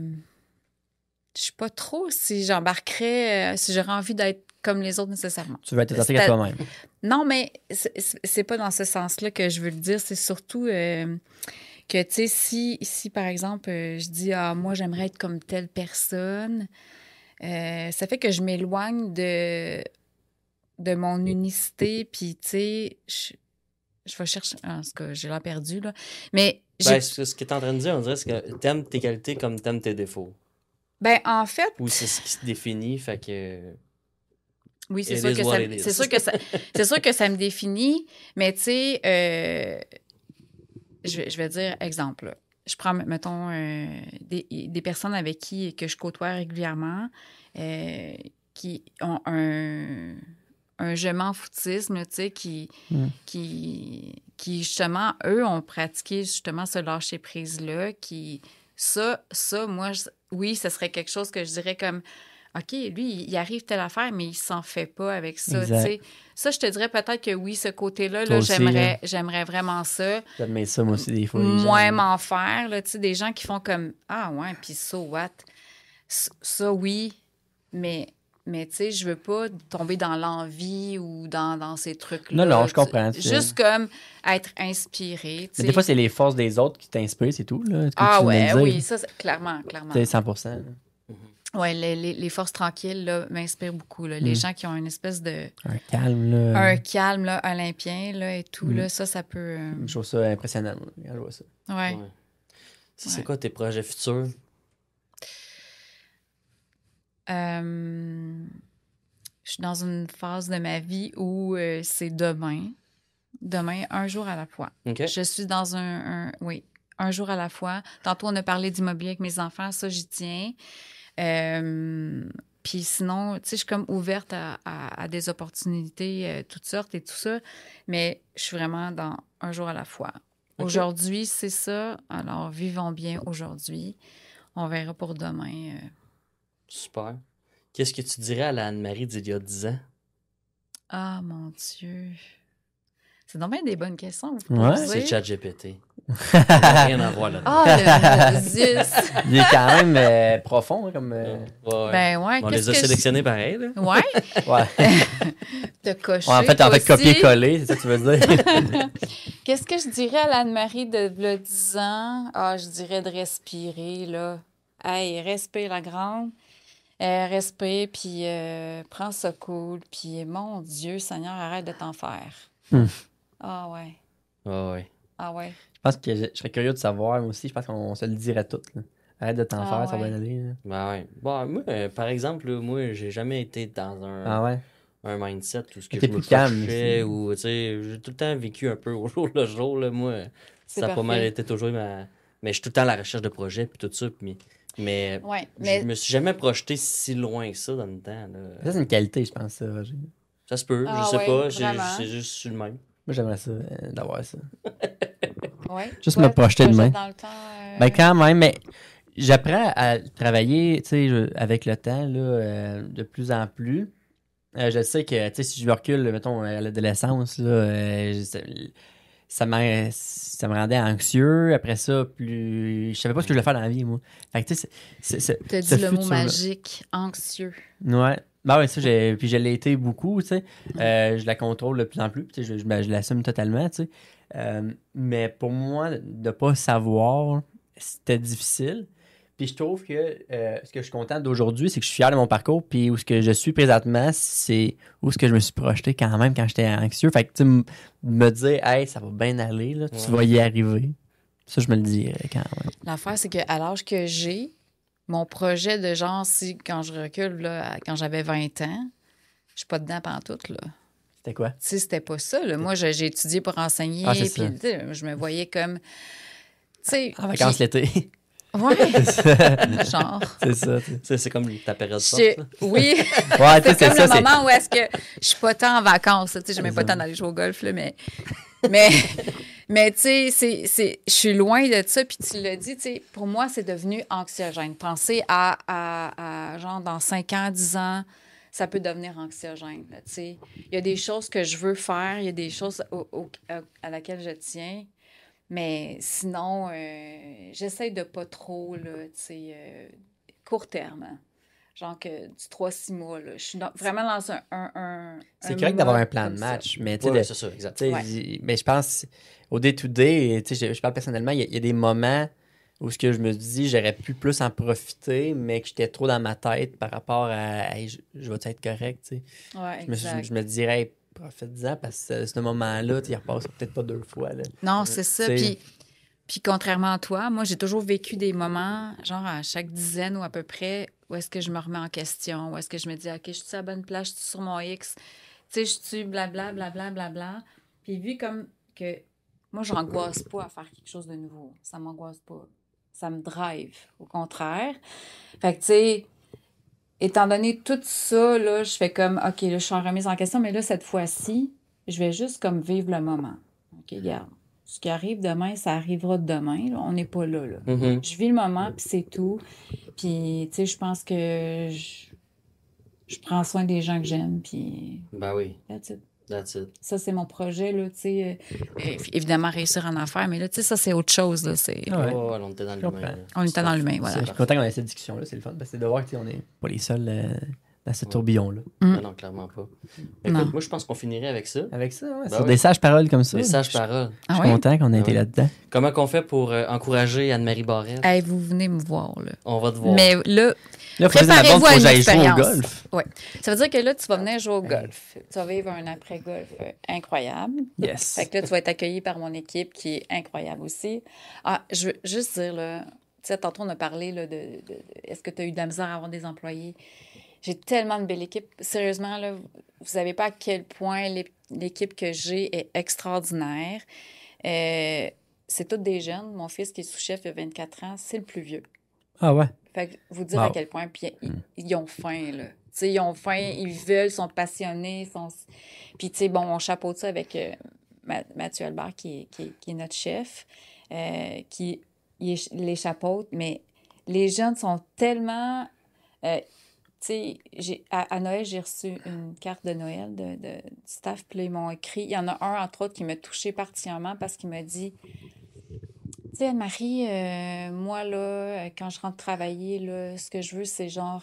sais pas trop si j'embarquerais, si j'aurais envie d'être comme les autres nécessairement. Tu veux être authentique à toi-même. Non, mais c'est pas dans ce sens-là que je veux le dire. C'est surtout que, tu sais, si par exemple, je dis, ah, moi, j'aimerais être comme telle personne, ça fait que je m'éloigne de mon unicité, puis, tu sais, je vais chercher... En tout cas, j'ai l'air perdu, là. Mais Ben, ce que tu es en train de dire, on dirait, c'est que t'aimes tes qualités comme t'aimes tes défauts. ben, en fait... Ou c'est ce qui se définit, fait que... Oui, c'est It sûr, is what it is. c'est sûr que ça me définit, mais tu sais, je vais dire exemple. Là. Je prends, mettons, des personnes avec que je côtoie régulièrement qui ont un je m'en foutisme, tu sais, qui, justement, eux, ont pratiqué justement ce lâcher-prise-là, ça, moi, oui, ce serait quelque chose que je dirais comme... OK, lui, il arrive telle affaire, mais il s'en fait pas avec ça. Exact. T'sais. Ça, je te dirais peut-être que oui, ce côté-là, Toi là, aussi, j'aimerais vraiment ça. J'admets ça, moi aussi, des fois. les Moins gens. m'en faire, là, des gens qui font comme ah ouais, puis so what? Ça, oui, mais tu sais, je veux pas tomber dans l'envie ou dans ces trucs-là. Non, je comprends. Juste comme être inspiré. Mais des fois, c'est les forces des autres qui t'inspirent, c'est tout. Là, Ah tu venais ouais, de dire. oui, ça, clairement. C'est 100%. là. Oui, les forces tranquilles là, m'inspirent beaucoup. Là. Les gens qui ont une espèce de... Un calme, là. Un calme là, olympien là, et tout, là, ça peut... Je trouve ça impressionnant, moi, quand je vois ça. Ouais. Ouais. C'est Ouais. quoi tes projets futurs? Je suis dans une phase de ma vie où c'est demain. Demain, un jour à la fois. OK. Je suis dans oui, un jour à la fois. Tantôt, on a parlé d'immobilier avec mes enfants, ça, j'y tiens. Puis sinon, tu sais, je suis comme ouverte à des opportunités, toutes sortes et tout ça, mais je suis vraiment dans un jour à la fois. OK. Aujourd'hui, c'est ça. Alors, vivons bien aujourd'hui. On verra pour demain. Super. Qu'est-ce que tu dirais à la Anne-Marie d'il y a 10 ans? Ah, mon Dieu. C'est donc bien des bonnes questions. Vous Ouais. posez. C'est ChatGPT. Ça n'a rien à voir là-dedans. Ah, le Zeus. Il est quand même profond, hein, comme. Ouais. Ben ouais. On les a sélectionnés pareil, là. Ouais. Ouais. T'as coché. Ouais, en fait, toi aussi. copier-coller, c'est ça que tu veux dire? Qu'est-ce que je dirais à l'Anne-Marie de là, 10 ans? Ah, je dirais de respirer, là. Hey, respire la grande. Respire, puis prends ça cool. Puis, mon Dieu, Seigneur, arrête de t'en faire. Ah ouais. Ouais. Ah ouais. Je pense que je serais curieux de savoir, moi aussi. Je pense qu'on se le dirait tout. Là. arrête de t'en Ah faire, ça va ouais. bien aller. Là. Ben ouais. Bon, moi, par exemple, là, moi, j'ai jamais été dans Ah ouais? un mindset où ce que T'es je me plus calme projetais aussi. ou, tu sais, j'ai tout le temps vécu un peu au jour le jour, là, moi. C'est Ça a pas mal parfait. été toujours ma... Mais je suis tout le temps à la recherche de projets puis tout ça, mais Ouais, je mais me suis jamais projeté si loin que ça dans le temps, là. Ça, c'est une qualité, je pense, ça, Roger. Ça se peut, je Ah sais ouais, pas, vraiment. c'est juste sur le même. Moi, j'aimerais ça, d'avoir ça. ouais. Juste Toi, me projeter tu te demain. projettes dans le temps. Ben, quand même, mais j'apprends à travailler, tu sais, avec le temps, là, de plus en plus. Je sais que, tu sais, si je me recule, mettons, à l'adolescence, là, ça me rendait anxieux. Après ça, plus... Je savais pas ce que je voulais faire dans la vie, moi. Fait que, tu sais, Tu as ce dit le mot futur-là- magique, anxieux. Ouais. Ben ouais, ça, puis je l'ai été beaucoup, tu sais. Je la contrôle de plus en plus, puis tu sais, je l'assume totalement, tu sais. Mais pour moi, de pas savoir, c'était difficile. Puis je trouve que ce que je suis content d'aujourd'hui, c'est que je suis fier de mon parcours, puis où ce que je suis présentement, c'est où ce que je me suis projeté quand même quand j'étais anxieux. Fait que, tu sais, me dire, hey, ça va bien aller, là, tu vas y arriver. Ça, je me le dirais quand même. L'affaire, c'est qu'à l'âge que j'ai, mon projet de genre, si quand je recule, là, quand j'avais 20 ans, je suis pas dedans pantoute, là. C'était quoi? Tu sais, c'était pas ça, là. Moi, j'ai étudié pour enseigner, Ah, c'est puis ça. tu sais, je me voyais comme... Tu sais... En vacances puis- l'été. Ouais, genre... C'est ça, tu sais. C'est comme ta période forte, J'ai- là. Oui, Ouais, tu sais, c'est comme ça, le moment où est-ce que je suis pas tant en vacances, là, tu sais, j'ai même pas le temps d'aller jouer au golf, là, mais, mais tu sais, je suis loin de ça, puis tu l'as dit, tu sais, pour moi, c'est devenu anxiogène. Penser à genre, dans 5 ans, 10 ans, ça peut devenir anxiogène, là, tu sais. Il y a des choses que je veux faire, il y a des choses à laquelles je tiens, mais sinon, j'essaie de pas trop, là, tu sais, court terme, hein. Genre que du 3-6 mois, là. Je suis vraiment dans C'est correct d'avoir mode un plan de comme ça. match, mais tu sais, Ouais, c'est ça, exact. tu sais, Ouais. mais je pense au day-to-day, tu sais, je parle personnellement, il y a des moments où ce que je me dis, j'aurais pu plus en profiter, mais que j'étais trop dans ma tête par rapport à hey, je vais être correct, tu sais. Ouais, Je exact. me dirais, hey, profite-en parce que ce moment-là, tu y repasses peut-être pas 2 fois. Là. Non, c'est ça. C'est- Puis contrairement à toi, moi, j'ai toujours vécu des moments, genre à chaque dizaine ou à peu près, où est-ce que je me remets en question, où est-ce que je me dis, OK, je suis à la bonne place, je suis sur mon X, tu sais, je suis blabla, blabla, blabla. Puis vu comme que moi, j'angoisse pas à faire quelque chose de nouveau. Ça m'angoisse pas. Ça me drive, au contraire. Fait que, tu sais, étant donné tout ça, là, je fais comme, OK, là, je suis en remise en question, mais là, cette fois-ci, je vais juste comme vivre le moment. OK, regarde. Ce qui arrive demain, ça arrivera demain. Là. On n'est pas là, là. Mhm. Je vis le moment, puis c'est tout. Puis, tu sais, je pense que je prends soin des gens que j'aime, puis Ben oui, that's it. that's it. Ça, c'est mon projet, là, tu sais. Évidemment, réussir en affaires, mais là, tu sais, ça, c'est autre chose, là. C'est... Ah ouais. Oh, on était dans Je l'humain. comprends. là. On était dans l'humain, voilà. Je suis content qu'on ait cette discussion-là, c'est le fun. Parce que c'est de voir que tu sais, on n'est pas les seuls dans ce tourbillon-là. Non, non, clairement pas. Non. Écoute, moi, je pense qu'on finirait avec ça. Avec ça, ouais, Ben sur oui. des sages paroles comme ça. Des sages paroles. Je Ah suis ouais? content qu'on ait Ah été ouais. là-dedans. Comment qu'on fait pour encourager Anne-Marie Barrette? Hey, vous venez me voir, là. On va te voir. Mais là, Là, faut dire à ma blonde préparez-vous à qu'il faut une que j'aille jouer au expérience. golf. Ouais. Ça veut dire que là, tu vas venir jouer au golf. Tu vas vivre un après-golf incroyable. Yes. Fait que là, tu vas être accueilli par mon équipe qui est incroyable aussi. Ah, je veux juste dire, là, tu sais, tantôt, on a parlé là, est-ce que tu as eu de la misère à avoir des employés? J'ai tellement de belle équipe. Sérieusement, là, vous savez pas à quel point l'équipe que j'ai est extraordinaire. C'est toutes des jeunes. Mon fils qui est sous-chef il y a 24 ans, c'est le plus vieux. Ah ouais. Fait que vous dire Wow. à quel point, puis ils ont faim, là. Tu sais, ils ont faim, ils veulent, sont passionnés, Puis, tu sais, bon, on chapeaute ça avec Mathieu Albert, qui est notre chef, qui les chapeaute, mais les jeunes sont tellement... tu sais, à Noël, j'ai reçu une carte de Noël du staff, puis là, ils m'ont écrit... Il y en a un, entre autres, qui m'a touchée particulièrement parce qu'il m'a dit... Tu sais, Anne-Marie, moi, là, quand je rentre travailler, là, ce que je veux, c'est genre...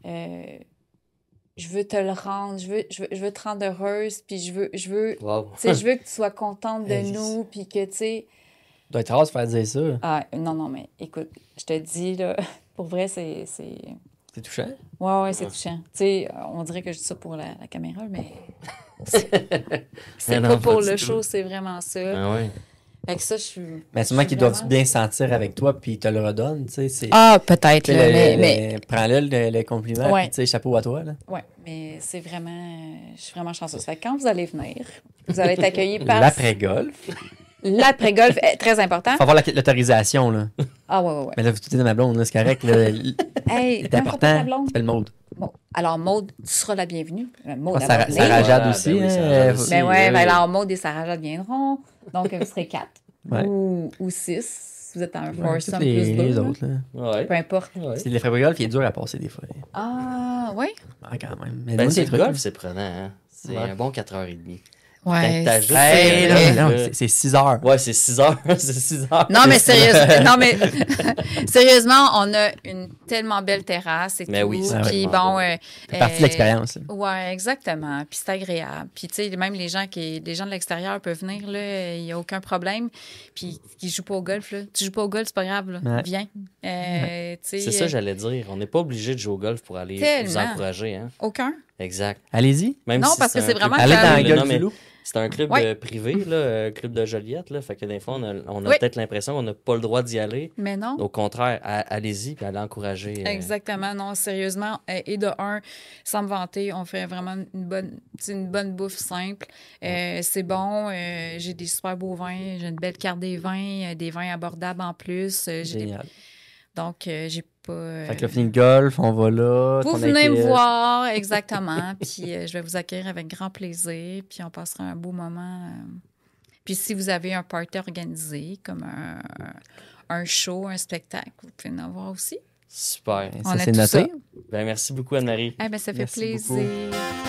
je veux te le rendre, je veux te rendre heureuse, puis je veux, Wow. tu sais, je veux que tu sois contente de Hey, nous, puis que, tu sais... Doit être rare de se faire dire ça. Ah, non, mais écoute, je te dis, là, pour vrai, c'est... C'est touchant. Ouais, c'est touchant. Tu sais, on dirait que je dis ça pour la caméra, mais c'est Mais pas non, pour pas le du show, tout. c'est vraiment ça. Ah ouais. Fait que ça, je suis. Mais sûrement je suis qu'ils doivent vraiment- bien se sentir avec toi, puis ils te le redonnent, tu sais. Ah, peut-être, Tu sais, là, mais prends-le le compliment, Ouais. puis tu sais, chapeau à toi, là. ouais, mais c'est vraiment. Je suis vraiment chanceuse. Fait que quand vous allez venir, vous allez être accueillis par. L'après-golf. L'après-golf est très important. Faut avoir l'autorisation, là. Ah, ouais. Mais là, tout est dans ma blonde, là, c'est correct, là. Hey, C'est important. Blonde. C'est le mode. Bon, alors, Maude, tu seras la bienvenue. Maude, elle va Sarah venir. Sarah Jade Ah, aussi, ben oui, hein, Sarah Jade aussi. Ben ouais, oui. ben alors Maude et Sarah Jade viendront. Donc, vous serez 4 Ouais. ou 6. Vous êtes un Ouais, foursome tous les, plus 2. les autres, là. Ouais. Peu importe. Ouais. C'est l'après-golf, il est dur à passer des fois. Ah, oui? Ah, quand même. Mais Ben, nous, c'est des le trucs, golf, là. c'est prenant. Hein? C'est Ouais. un bon 4h30. Ouais. T'as juste Hey, fait- non, c'est 6 heures. Ouais, c'est 6 heures. C'est 6 heures. Non, mais sérieusement, sérieusement, on a une tellement belle terrasse et Mais tout. oui, c'est Puis vraiment bon, beau. C'est partie de l'expérience. là. Ouais, exactement. Puis c'est agréable. Puis tu sais, même les gens de l'extérieur peuvent venir là, il y a aucun problème. Puis qui jouent pas au golf là, tu joues pas au golf, c'est pas grave là. Ouais. Viens. Tu sais, C'est ça, j'allais dire. On n'est pas obligé de jouer au golf pour aller vous Tellement. encourager. Hein? aucun. Exact. Allez-y. Même Non, si parce que un c'est club- vraiment Allez dans la Non, gueule mais du loup. c'est un club Ouais. privé, là, club de Joliette. Là, fait que des fois, on a Oui. peut-être l'impression qu'on n'a pas le droit d'y aller. Mais non. Au contraire, allez-y puis allez encourager. Exactement, non, sérieusement. Et de un, sans me vanter, on fait vraiment une bonne bouffe simple. C'est bon, j'ai des super beaux vins, j'ai une belle carte des vins abordables en plus. Génial. Donc, j'ai pas... Fait que là, fini le golf, on va là. vous ton venez me équipe. voir, exactement. Puis je vais vous accueillir avec grand plaisir. Puis on passera un beau moment. Puis si vous avez un party organisé, comme un show, un spectacle, vous pouvez en avoir aussi. Super. On Ça, a c'est tout noté. ça. Ben, merci beaucoup, Anne-Marie. Eh bien, ça fait Merci beaucoup. plaisir.